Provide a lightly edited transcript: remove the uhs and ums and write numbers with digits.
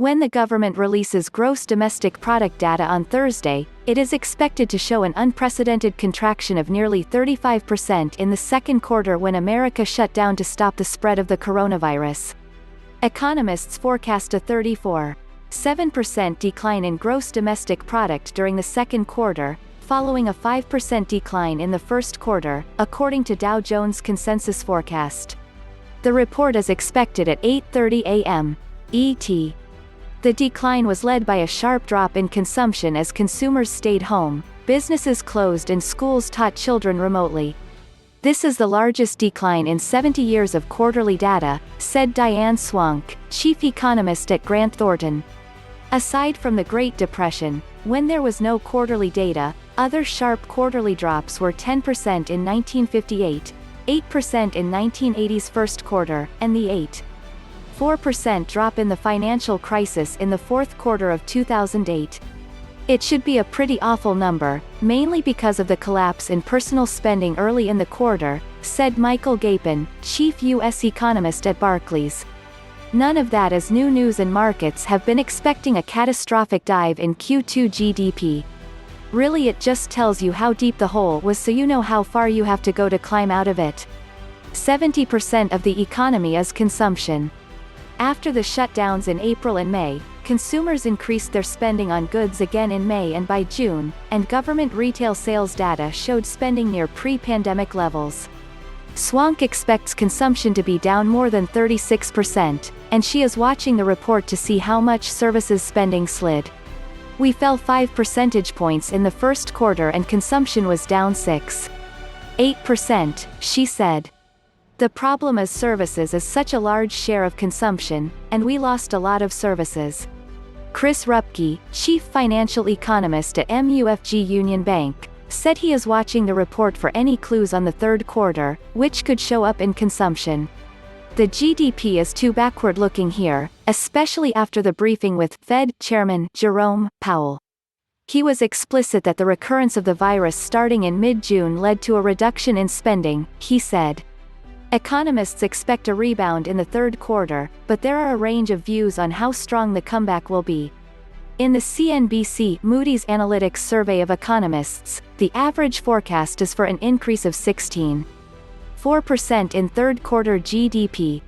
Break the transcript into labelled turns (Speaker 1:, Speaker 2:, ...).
Speaker 1: When the government releases gross domestic product data on Thursday, it is expected to show an unprecedented contraction of nearly 35% in the second quarter when America shut down to stop the spread of the coronavirus. Economists forecast a 34.7% decline in gross domestic product during the second quarter, following a 5% decline in the first quarter, according to Dow Jones consensus forecast. The report is expected at 8:30 a.m. ET. The decline was led by a sharp drop in consumption as consumers stayed home, businesses closed and schools taught children remotely. This is the largest decline in 70 years of quarterly data, said Diane Swonk, chief economist at Grant Thornton. Aside from the Great Depression, when there was no quarterly data, other sharp quarterly drops were 10% in 1958, 8% in 1980's first quarter, and the 8.4% drop in the financial crisis in the fourth quarter of 2008. It should be a pretty awful number, mainly because of the collapse in personal spending early in the quarter, said Michael Gapen, chief U.S. economist at Barclays. None of that is new news, and markets have been expecting a catastrophic dive in Q2 GDP. Really, it just tells you how deep the hole was, so you know how far you have to go to climb out of it. 70% of the economy is consumption. After the shutdowns in April and May, consumers increased their spending on goods again in May and by June, and government retail sales data showed spending near pre-pandemic levels. Swonk expects consumption to be down more than 36%, and she is watching the report to see how much services spending slid. We fell 5 percentage points in the first quarter and consumption was down 6.8%, she said. The problem is services is such a large share of consumption, and we lost a lot of services. Chris Rupkey, chief financial economist at MUFG Union Bank, said he is watching the report for any clues on the third quarter, which could show up in consumption. The GDP is too backward-looking here, especially after the briefing with Fed Chairman Jerome Powell. He was explicit that the recurrence of the virus starting in mid-June led to a reduction in spending, he said. Economists expect a rebound in the third quarter, but there are a range of views on how strong the comeback will be. In the CNBC Moody's Analytics survey of economists, the average forecast is for an increase of 16.4% in third quarter GDP,